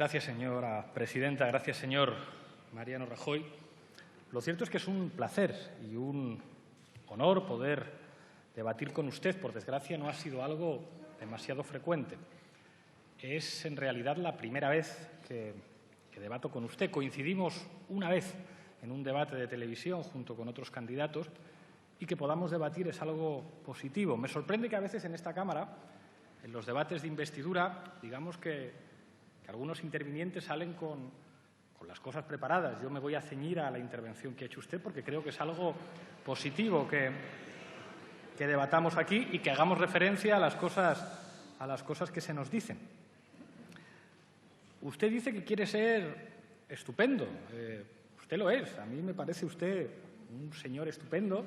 Gracias, señora presidenta. Gracias, señor Mariano Rajoy. Lo cierto es que es un placer y un honor poder debatir con usted. Por desgracia, no ha sido algo demasiado frecuente. Es, en realidad, la primera vez que debato con usted. Coincidimos una vez en un debate de televisión junto con otros candidatos y que podamos debatir es algo positivo. Me sorprende que a veces en esta Cámara, en los debates de investidura, digamos que algunos intervinientes salen con las cosas preparadas. Yo me voy a ceñir a la intervención que ha hecho usted porque creo que es algo positivo que debatamos aquí y que hagamos referencia a las cosas que se nos dicen. Usted dice que quiere ser estupendo. Usted lo es. A mí me parece usted un señor estupendo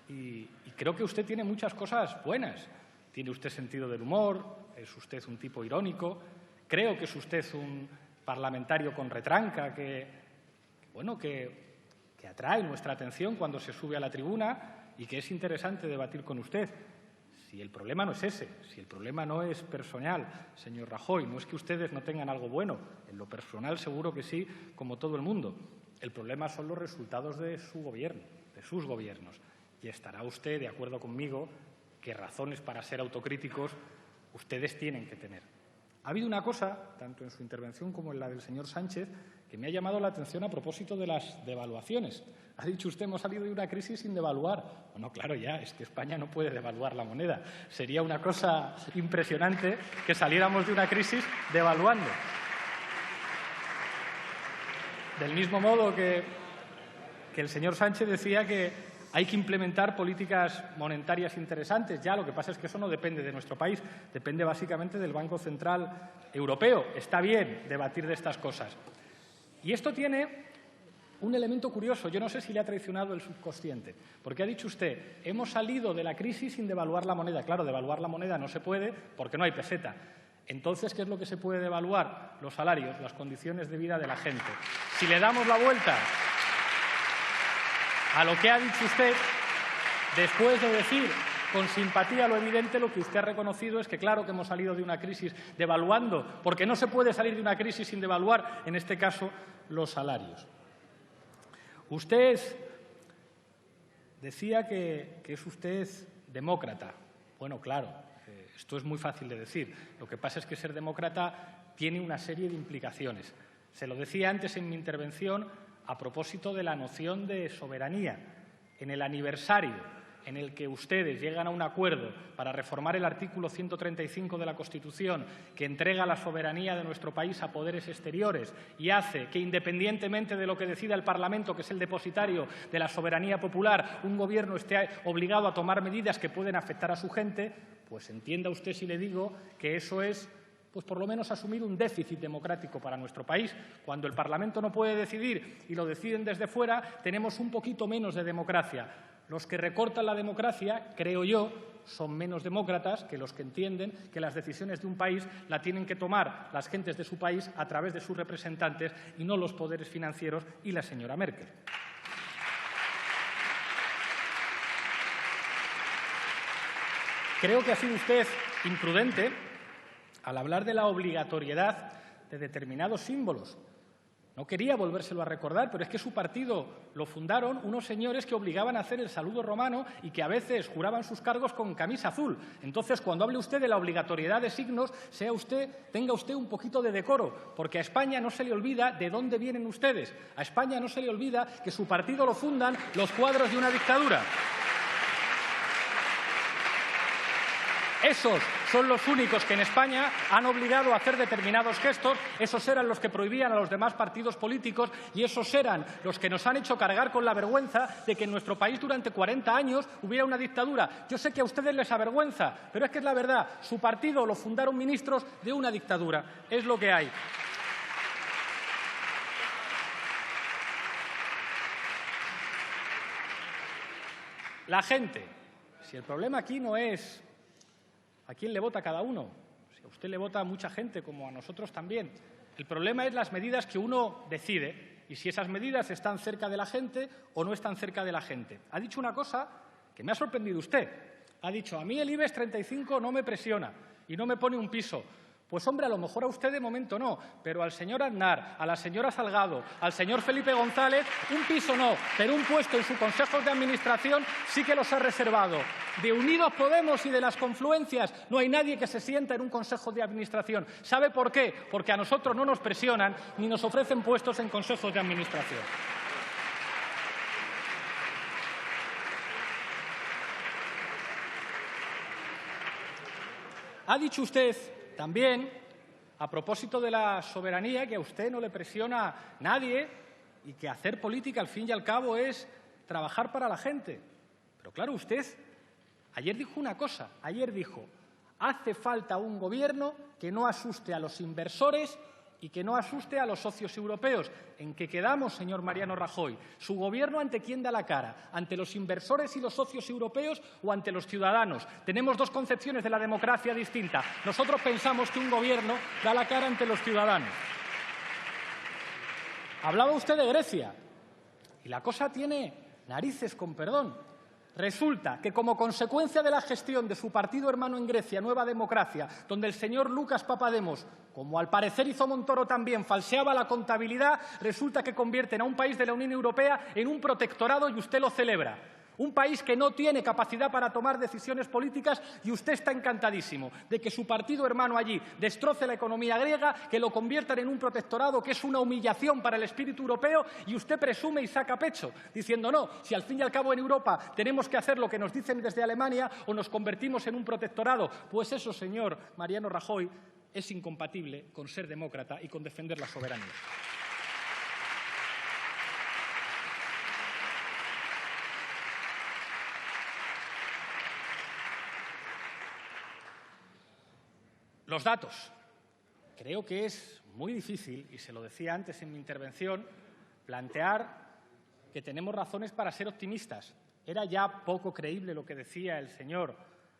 y creo que usted tiene muchas cosas buenas. Tiene usted sentido del humor, es usted un tipo irónico. Creo que es usted un parlamentario con retranca que atrae nuestra atención cuando se sube a la tribuna y que es interesante debatir con usted. Si el problema no es ese, si el problema no es personal, señor Rajoy, no es que ustedes no tengan algo bueno, en lo personal seguro que sí, como todo el mundo. El problema son los resultados de su gobierno, de sus gobiernos. Y estará usted de acuerdo conmigo que razones para ser autocríticos ustedes tienen que tener. Ha habido una cosa, tanto en su intervención como en la del señor Sánchez, que me ha llamado la atención a propósito de las devaluaciones. Ha dicho usted, hemos salido de una crisis sin devaluar. Bueno, claro, ya, es que España no puede devaluar la moneda. Sería una cosa impresionante que saliéramos de una crisis devaluando. Del mismo modo que el señor Sánchez decía que hay que implementar políticas monetarias interesantes. Ya, lo que pasa es que eso no depende de nuestro país, depende básicamente del Banco Central Europeo. Está bien debatir de estas cosas. Y esto tiene un elemento curioso. Yo no sé si le ha traicionado el subconsciente, porque ha dicho usted, hemos salido de la crisis sin devaluar la moneda. Claro, devaluar la moneda no se puede porque no hay peseta. Entonces, ¿qué es lo que se puede devaluar? Los salarios, las condiciones de vida de la gente. Si le damos la vuelta a lo que ha dicho usted, después de decir con simpatía lo evidente, lo que usted ha reconocido es que claro que hemos salido de una crisis devaluando, porque no se puede salir de una crisis sin devaluar, en este caso, los salarios. Usted decía que es usted demócrata. Bueno, claro, esto es muy fácil de decir. Lo que pasa es que ser demócrata tiene una serie de implicaciones. Se lo decía antes en mi intervención a propósito de la noción de soberanía. En el aniversario en el que ustedes llegan a un acuerdo para reformar el artículo 135 de la Constitución, que entrega la soberanía de nuestro país a poderes exteriores y hace que, independientemente de lo que decida el Parlamento, que es el depositario de la soberanía popular, un Gobierno esté obligado a tomar medidas que pueden afectar a su gente, pues entienda usted si le digo que eso es pues por lo menos asumir un déficit democrático para nuestro país. Cuando el Parlamento no puede decidir y lo deciden desde fuera, tenemos un poquito menos de democracia. Los que recortan la democracia, creo yo, son menos demócratas que los que entienden que las decisiones de un país la tienen que tomar las gentes de su país a través de sus representantes y no los poderes financieros y la señora Merkel. Creo que ha sido usted imprudente al hablar de la obligatoriedad de determinados símbolos. No quería volvérselo a recordar, pero es que su partido lo fundaron unos señores que obligaban a hacer el saludo romano y que a veces juraban sus cargos con camisa azul. Entonces, cuando hable usted de la obligatoriedad de signos, tenga usted un poquito de decoro, porque a España no se le olvida de dónde vienen ustedes. A España no se le olvida que su partido lo fundan los cuadros de una dictadura. Esos son los únicos que en España han obligado a hacer determinados gestos, esos eran los que prohibían a los demás partidos políticos y esos eran los que nos han hecho cargar con la vergüenza de que en nuestro país durante 40 años hubiera una dictadura. Yo sé que a ustedes les avergüenza, pero es que es la verdad. Su partido lo fundaron ministros de una dictadura. Es lo que hay. La gente. Si el problema aquí no es ¿a quién le vota cada uno? Si a usted le vota a mucha gente, como a nosotros también. El problema es las medidas que uno decide y si esas medidas están cerca de la gente o no están cerca de la gente. Ha dicho una cosa que me ha sorprendido usted. Ha dicho, a mí el IBEX 35 no me presiona y no me pone un piso. Pues, hombre, a lo mejor a usted de momento no, pero al señor Aznar, a la señora Salgado, al señor Felipe González, un piso no, pero un puesto en su consejo de administración sí que los ha reservado. De Unidos Podemos y de las confluencias no hay nadie que se sienta en un consejo de administración. ¿Sabe por qué? Porque a nosotros no nos presionan ni nos ofrecen puestos en consejos de administración. Ha dicho usted también, a propósito de la soberanía, que a usted no le presiona nadie y que hacer política, al fin y al cabo, es trabajar para la gente. Pero claro, usted ayer dijo una cosa. Ayer dijo, hace falta un gobierno que no asuste a los inversores y que no asuste a los socios europeos. ¿En qué quedamos, señor Mariano Rajoy? ¿Su gobierno ante quién da la cara? ¿Ante los inversores y los socios europeos o ante los ciudadanos? Tenemos dos concepciones de la democracia distintas. Nosotros pensamos que un gobierno da la cara ante los ciudadanos. Hablaba usted de Grecia y la cosa tiene narices, con perdón. Resulta que, como consecuencia de la gestión de su partido hermano en Grecia, Nueva Democracia, donde el señor Lucas Papademos, como al parecer hizo Montoro también, falseaba la contabilidad, resulta que convierten a un país de la Unión Europea en un protectorado y usted lo celebra. Un país que no tiene capacidad para tomar decisiones políticas y usted está encantadísimo de que su partido hermano allí destroce la economía griega, que lo conviertan en un protectorado, que es una humillación para el espíritu europeo, y usted presume y saca pecho, diciendo no, si al fin y al cabo en Europa tenemos que hacer lo que nos dicen desde Alemania o nos convertimos en un protectorado. Pues eso, señor Mariano Rajoy, es incompatible con ser demócrata y con defender la soberanía. Los datos. Creo que es muy difícil, y se lo decía antes en mi intervención, plantear que tenemos razones para ser optimistas. Era ya poco creíble lo que decía el señor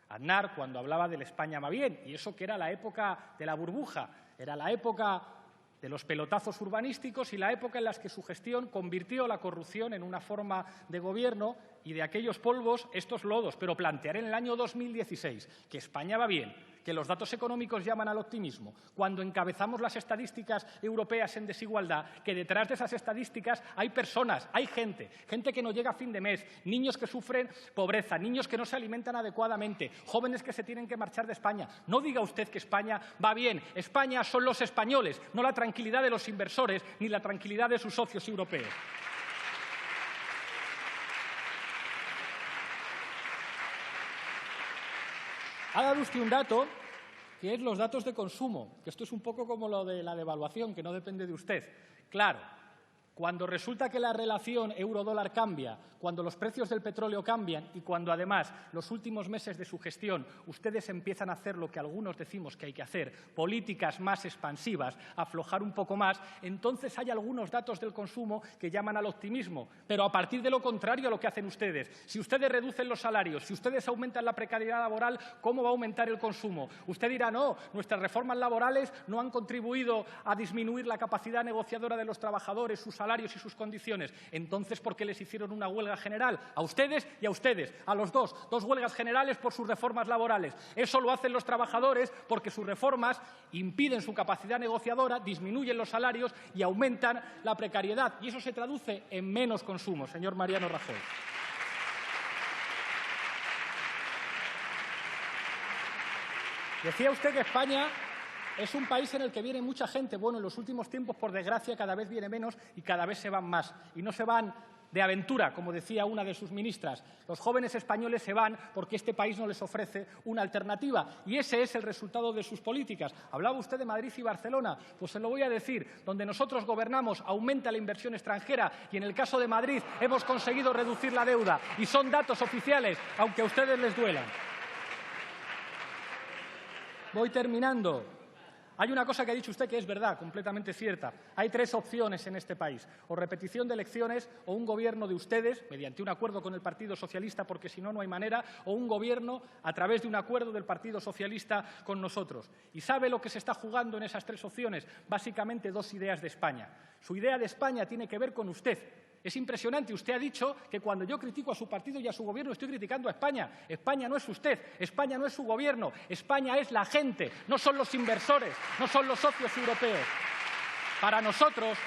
Aznar cuando hablaba del España va bien, y eso que era la época de la burbuja, era la época de los pelotazos urbanísticos y la época en la que su gestión convirtió la corrupción en una forma de gobierno y de aquellos polvos estos lodos. Pero plantear en el año 2016 que España va bien, que los datos económicos llaman al optimismo, cuando encabezamos las estadísticas europeas en desigualdad, que detrás de esas estadísticas hay personas, hay gente que no llega a fin de mes, niños que sufren pobreza, niños que no se alimentan adecuadamente, jóvenes que se tienen que marchar de España. No diga usted que España va bien. España son los españoles, no la tranquilidad de los inversores ni la tranquilidad de sus socios europeos. Ha dado usted un dato, que es los datos de consumo, que esto es un poco como lo de la devaluación, que no depende de usted. Claro, cuando resulta que la relación euro-dólar cambia, cuando los precios del petróleo cambian y cuando, además, los últimos meses de su gestión ustedes empiezan a hacer lo que algunos decimos que hay que hacer, políticas más expansivas, aflojar un poco más, entonces hay algunos datos del consumo que llaman al optimismo. Pero a partir de lo contrario a lo que hacen ustedes. Si ustedes reducen los salarios, si ustedes aumentan la precariedad laboral, ¿cómo va a aumentar el consumo? Usted dirá, no, nuestras reformas laborales no han contribuido a disminuir la capacidad negociadora de los trabajadores, sus salarios y sus condiciones. Entonces, ¿por qué les hicieron una huelga general? A ustedes y a ustedes, a los dos huelgas generales por sus reformas laborales. Eso lo hacen los trabajadores porque sus reformas impiden su capacidad negociadora, disminuyen los salarios y aumentan la precariedad. Y eso se traduce en menos consumo, señor Mariano Rajoy. Decía usted que España es un país en el que viene mucha gente. Bueno, en los últimos tiempos, por desgracia, cada vez viene menos y cada vez se van más. Y no se van de aventura, como decía una de sus ministras. Los jóvenes españoles se van porque este país no les ofrece una alternativa. Y ese es el resultado de sus políticas. Hablaba usted de Madrid y Barcelona. Pues se lo voy a decir. Donde nosotros gobernamos aumenta la inversión extranjera y en el caso de Madrid hemos conseguido reducir la deuda. Y son datos oficiales, aunque a ustedes les duelan. Voy terminando. Hay una cosa que ha dicho usted que es verdad, completamente cierta. Hay tres opciones en este país. O repetición de elecciones, o un gobierno de ustedes, mediante un acuerdo con el Partido Socialista, porque si no, no hay manera, o un gobierno a través de un acuerdo del Partido Socialista con nosotros. ¿Y sabe lo que se está jugando en esas tres opciones? Básicamente dos ideas de España. Su idea de España tiene que ver con usted. Es impresionante. Usted ha dicho que cuando yo critico a su partido y a su gobierno estoy criticando a España. España no es usted, España no es su gobierno, España es la gente, no son los inversores, no son los socios europeos. Para nosotros,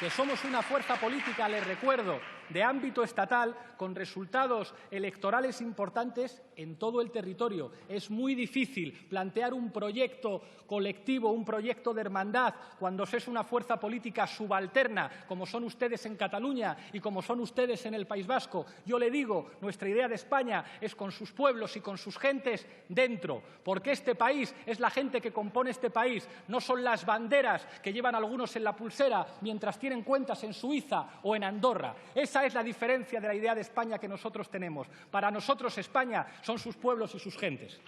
que somos una fuerza política, les recuerdo, de ámbito estatal, con resultados electorales importantes en todo el territorio. Es muy difícil plantear un proyecto colectivo, un proyecto de hermandad, cuando se es una fuerza política subalterna, como son ustedes en Cataluña y como son ustedes en el País Vasco. Yo le digo, nuestra idea de España es con sus pueblos y con sus gentes dentro, porque este país es la gente que compone este país, no son las banderas que llevan algunos en la pulsera mientras tienen cuentas en Suiza o en Andorra. Esa es la diferencia de la idea de España que nosotros tenemos. Para nosotros España son sus pueblos y sus gentes.